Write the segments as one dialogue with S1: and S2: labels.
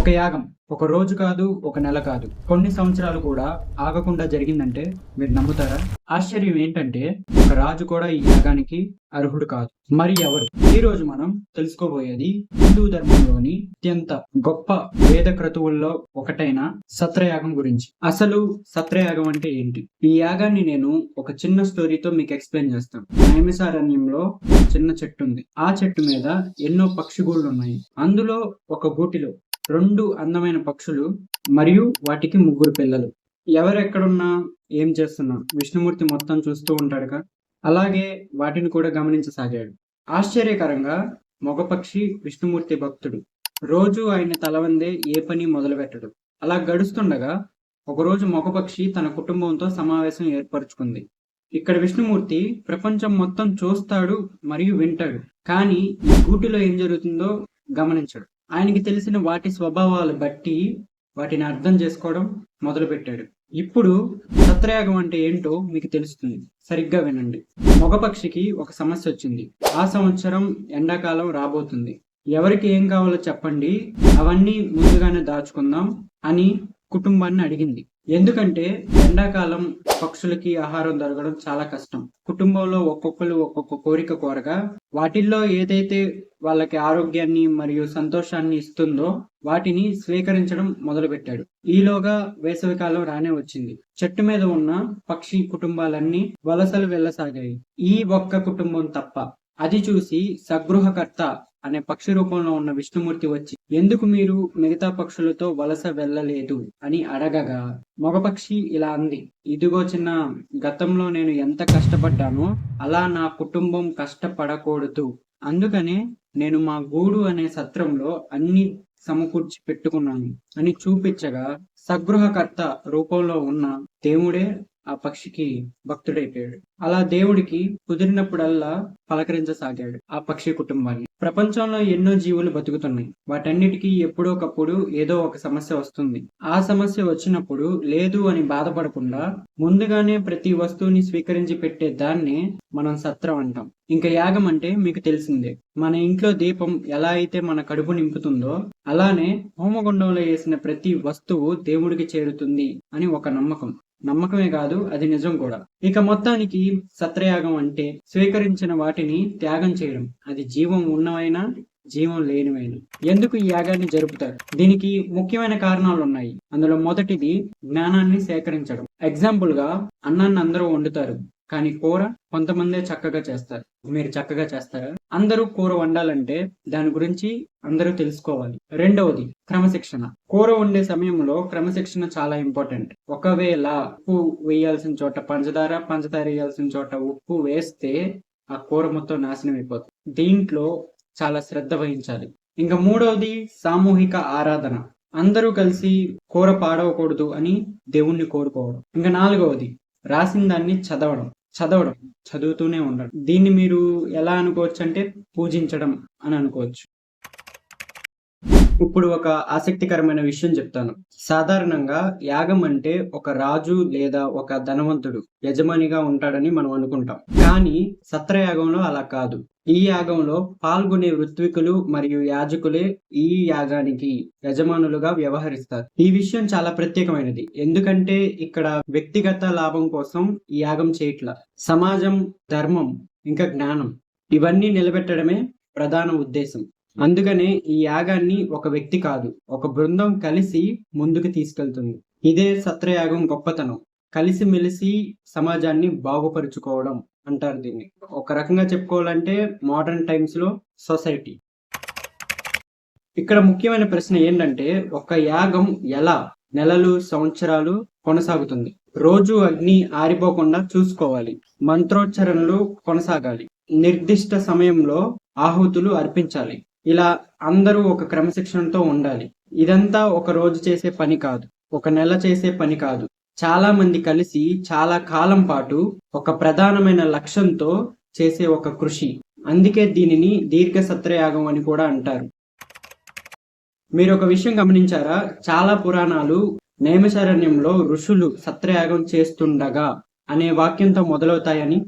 S1: ఒక యాగం ఒక రోజు కాదు, ఒక నెల కాదు, కొన్ని సంవత్సరాలు కూడా ఆగకుండా జరిగిందంటే మీరు నమ్ముతారా? ఆశ్చర్యం ఏంటంటే ఒక రాజు కూడా ఈ యాగానికి అర్హుడు కాదు. మరి ఎవరు? ఈ రోజు మనం తెలుసుకోబోయేది హిందూ ధర్మంలోని అత్యంత గొప్ప వేద క్రతువుల్లో ఒకటైన సత్రయాగం గురించి. అసలు సత్రయాగం అంటే ఏంటి? ఈ యాగాన్ని నేను ఒక చిన్న స్టోరీతో మీకు ఎక్స్ప్లెయిన్ చేస్తాను. నైమిసారణ్యంలో చిన్న చెట్టు ఉంది. ఆ చెట్టు మీద ఎన్నో పక్షిగూళ్ళు ఉన్నాయి. అందులో ఒక గూటిలో 2 అందమైన పక్షులు మరియు వాటికి 3 పిల్లలు. ఎవరెక్కడున్నా ఏం చేస్తున్నా విష్ణుమూర్తి మొత్తం చూస్తూ ఉంటాడుగా. అలాగే వాటిని కూడా గమనించసాగాడు. ఆశ్చర్యకరంగా మగ పక్షి విష్ణుమూర్తి భక్తుడు. రోజు ఆయన తలవందే ఏ పని మొదలుపెట్టడు. అలా గడుస్తుండగా ఒకరోజు మగ పక్షి తన కుటుంబంతో సమావేశం ఏర్పరచుకుంది. ఇక్కడ విష్ణుమూర్తి ప్రపంచం మొత్తం చూస్తాడు మరియు వింటాడు, కానీ ఈ గూటిలో ఏం జరుగుతుందో గమనించడు. ఆయనకి తెలిసిన వాటి స్వభావాలు బట్టి వాటిని అర్థం చేసుకోవడం మొదలుపెట్టాడు. ఇప్పుడు సత్రయాగం అంటే ఏంటో మీకు తెలుస్తుంది. సరిగ్గా వినండి. మగపక్షికి ఒక సమస్య వచ్చింది. ఆ సంవత్సరం ఎండాకాలం రాబోతుంది. ఎవరికి ఏం కావాలో చెప్పండి, అవన్నీ ముందుగానే దాచుకుందాం అని కుటుంబాన్ని అడిగింది. ఎందుకంటే ఎండాకాలం పక్షులకి ఆహారం దొరకడం చాలా కష్టం. కుటుంబంలో ఒక్కొక్కరు ఒక్కొక్క కోరిక కోరగా వాటిల్లో ఏదైతే వాళ్ళకి ఆరోగ్యాన్ని మరియు సంతోషాన్ని ఇస్తుందో వాటిని స్వీకరించడం మొదలుపెట్టాడు. ఈలోగా వేసవికాలం రానే వచ్చింది. చెట్టు మీద ఉన్న పక్షి కుటుంబాలన్నీ వలసలు వెళ్ళసాగాయి. ఈ ఒక్క కుటుంబం తప్ప. అది చూసి సగృహకర్త అనే పక్షి రూపంలో ఉన్న విష్ణుమూర్తి వచ్చి, ఎందుకు మీరు మిగతా పక్షులతో వలస వెళ్ళలేదు అని అడగగా మగపక్షి ఇలా అంది, ఇదిగో చిన్న, గతంలో నేను ఎంత కష్టపడ్డానో అలా నా కుటుంబం కష్టపడకూడదు. అందుకనే నేను మా గూడు అనే సత్రంలో అన్ని సమకూర్చి పెట్టుకున్నాను అని చూపించగా సగృహకర్త రూపంలో ఉన్న దేవుడే ఆ పక్షికి భక్తుడైపోయాడు. అలా దేవుడికి కుదిరినప్పుడల్లా పలకరించసాగాడు ఆ పక్షి కుటుంబాన్ని. ప్రపంచంలో ఎన్నో జీవులు బతుకుతున్నాయి. వాటన్నిటికీ ఎప్పుడోకప్పుడు ఏదో ఒక సమస్య వస్తుంది. ఆ సమస్య వచ్చినప్పుడు లేదు అని బాధపడకుండా ముందుగానే ప్రతి వస్తువుని స్వీకరించి పెట్టే దాన్నే మనం సత్రం అంటాం. ఇంకా యాగం అంటే మీకు తెలిసిందే. మన ఇంట్లో దీపం ఎలా అయితే మన కడుపు నింపుతుందో అలానే హోమగుండంలో వేసిన ప్రతి వస్తువు దేవుడికి చేరుతుంది అని ఒక నమ్మకం. నమ్మకమే కాదు, అది నిజం కూడా. ఇక మొత్తానికి సత్రయాగం అంటే స్వీకరించిన వాటిని త్యాగం చేయడం. అది జీవం ఉన్నవైనా జీవం లేనివైనా. ఎందుకు ఈ యాగాన్ని జరుపుతారు? దీనికి ముఖ్యమైన కారణాలు ఉన్నాయి. అందులో మొదటిది జ్ఞానాన్ని సేకరించడం. ఎగ్జాంపుల్ గా అన్నాన్ని అందరూ వండుతారు, కానీ కూర కొంతమందే చక్కగా చేస్తారు. మీరు చక్కగా చేస్తారా? అందరూ కూర వండాలంటే దాని గురించి అందరూ తెలుసుకోవాలి. రెండవది క్రమశిక్షణ. కూర వండే సమయంలో క్రమశిక్షణ చాలా ఇంపార్టెంట్. ఒకవేళ ఉప్పు వేయాల్సిన చోట పంచదార వేయాల్సిన చోట ఉప్పు వేస్తే ఆ కూర మొత్తం నాశనం అయిపోతుంది. దీంట్లో చాలా శ్రద్ధ వహించాలి. ఇంకా మూడవది సామూహిక ఆరాధన. అందరూ కలిసి కూర పాడవకూడదు అని దేవుణ్ణి కోరుకోవడం. ఇంకా నాలుగవది రాసిన దాన్ని చదువుతూనే ఉండడం. దీన్ని మీరు ఎలా అనుకోవచ్చు అంటే పూజించడం అని అనుకోవచ్చు. ఇప్పుడు ఒక ఆసక్తికరమైన విషయం చెప్తాను. సాధారణంగా యాగం అంటే ఒక రాజు లేదా ఒక ధనవంతుడు యజమానిగా ఉంటాడని మనం అనుకుంటాం. కానీ సత్రయాగంలో అలా కాదు. ఈ యాగంలో పాల్గొనే ఋత్వికులు మరియు యాజకులే ఈ యాగానికి యజమానులుగా వ్యవహరిస్తారు. ఈ విషయం చాలా ప్రత్యేకమైనది. ఎందుకంటే ఇక్కడ వ్యక్తిగత లాభం కోసం ఈ యాగం చేయట్ల. సమాజం, ధర్మం, ఇంకా జ్ఞానం ఇవన్నీ నిలబెట్టడమే ప్రధాన ఉద్దేశం. అందుకనే ఈ యాగాన్ని ఒక వ్యక్తి కాదు, ఒక బృందం కలిసి ముందుకు తీసుకెళ్తుంది. ఇదే సత్రయాగం గొప్పతనం. కలిసిమెలిసి సమాజాన్ని బాగుపరుచుకోవడం అంటారు దీన్ని. ఒక రకంగా చెప్పుకోవాలంటే మోడర్న్ టైమ్స్ లో సొసైటీ. ఇక్కడ ముఖ్యమైన ప్రశ్న ఏంటంటే ఒక యాగం ఎలా నెలలు, సంవత్సరాలు కొనసాగుతుంది? రోజు అగ్ని ఆరిపోకుండా చూసుకోవాలి. మంత్రోచ్చరణలు కొనసాగాలి. నిర్దిష్ట సమయంలో ఆహుతులు అర్పించాలి. ఇలా అందరూ ఒక క్రమశిక్షణతో ఉండాలి. ఇదంతా ఒక రోజు చేసే పని కాదు, ఒక నెల చేసే పని కాదు. చాలా మంది కలిసి చాలా కాలం పాటు ఒక ప్రధానమైన లక్ష్యంతో చేసే ఒక కృషి. అందుకే దీనిని దీర్ఘ సత్రయాగం అని కూడా అంటారు. మీరు ఒక విషయం గమనించారా? చాలా పురాణాలు నైమిషారణ్యంలో ఋషులు సత్రయాగం చేస్తుండగా అనే వాక్యంతో మొదలవుతాయని.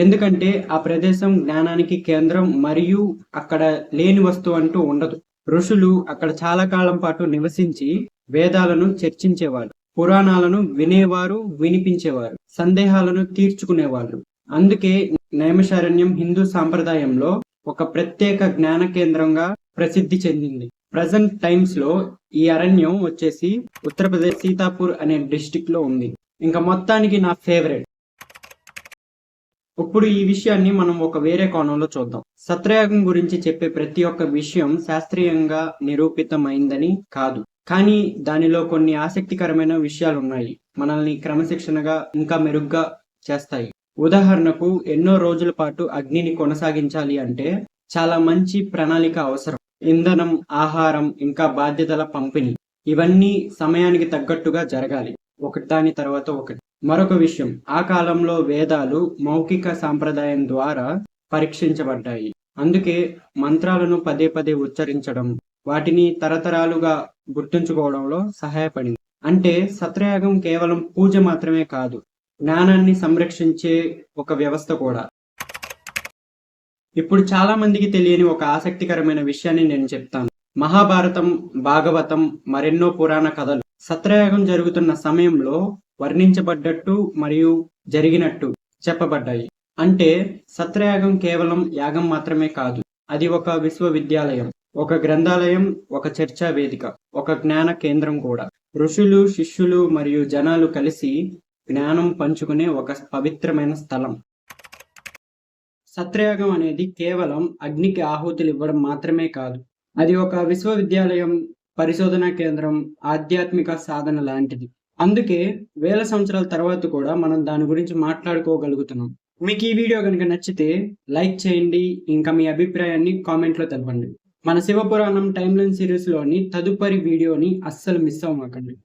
S1: ఎందుకంటే ఆ ప్రదేశం జ్ఞానానికి కేంద్రం మరియు అక్కడ లేని వస్తువు అంటూ ఉండదు. ఋషులు అక్కడ చాలా కాలం పాటు నివసించి వేదాలను చర్చించేవారు, పురాణాలను వినేవారు, వినిపించేవారు, సందేహాలను తీర్చుకునేవాళ్ళు. అందుకే నైమిషారణ్యం హిందూ సాంప్రదాయంలో ఒక ప్రత్యేక జ్ఞాన కేంద్రంగా ప్రసిద్ధి చెందింది. ప్రజెంట్ టైమ్స్ లో ఈ అరణ్యం వచ్చేసి ఉత్తరప్రదేశ్ సీతాపూర్ అనే డిస్టిక్ లో ఉంది. ఇంకా మొత్తానికి నా ఫేవరెట్. ఇప్పుడు ఈ విషయాన్ని మనం ఒక వేరే కోణంలో చూద్దాం. సత్రయాగం గురించి చెప్పే ప్రతి ఒక్క విషయం శాస్త్రీయంగా నిరూపితమైందని కాదు, కానీ దానిలో కొన్ని ఆసక్తికరమైన విషయాలు ఉన్నాయి, మనల్ని క్రమశిక్షణగా ఇంకా మెరుగ్గా చేస్తాయి. ఉదాహరణకు, ఎన్నో రోజుల పాటు అగ్నిని కొనసాగించాలి అంటే చాలా మంచి ప్రణాళిక అవసరం. ఇంధనం, ఆహారం, ఇంకా బాధ్యతల పంపిణీ, ఇవన్నీ సమయానికి తగ్గట్టుగా జరగాలి, ఒకటి దాని తర్వాత ఒకటి. మరొక విషయం, ఆ కాలంలో వేదాలు మౌఖిక సాంప్రదాయం ద్వారా పరీక్షించబడ్డాయి. అందుకే మంత్రాలను పదే పదే ఉచ్చరించడం వాటిని తరతరాలుగా గుర్తుంచుకోవడంలో సహాయపడింది. అంటే సత్రయాగం కేవలం పూజ మాత్రమే కాదు, జ్ఞానాన్ని సంరక్షించే ఒక వ్యవస్థ కూడా. ఇప్పుడు చాలా మందికి తెలియని ఒక ఆసక్తికరమైన విషయాన్ని నేను చెప్తాను. మహాభారతం, భాగవతం, మరెన్నో పురాణ కథలు సత్రయాగం జరుగుతున్న సమయంలో వర్ణించబడ్డట్టు మరియు జరిగినట్టు చెప్పబడ్డాయి. అంటే సత్రయాగం కేవలం యాగం మాత్రమే కాదు, అది ఒక విశ్వవిద్యాలయం, ఒక గ్రంథాలయం, ఒక చర్చా వేదిక, ఒక జ్ఞాన కేంద్రం కూడా. ఋషులు, శిష్యులు మరియు జనాలు కలిసి జ్ఞానం పంచుకునే ఒక పవిత్రమైన స్థలం. సత్రయాగం అనేది కేవలం అగ్నికి ఆహుతులు ఇవ్వడం మాత్రమే కాదు, అది ఒక విశ్వవిద్యాలయం, పరిశోధనా కేంద్రం, ఆధ్యాత్మిక సాధన లాంటిది. అందుకే వేల సంవత్సరాల తర్వాత కూడా మనం దాని గురించి మాట్లాడుకోగలుగుతున్నాం. మీకు ఈ వీడియో కనుక నచ్చితే లైక్ చేయండి, ఇంకా మీ అభిప్రాయాన్ని కామెంట్లో తెలపండి. మన శివపురాణం టైమ్లైన్ సిరీస్లోని తదుపరి వీడియోని అస్సలు మిస్ అవ్వకండి.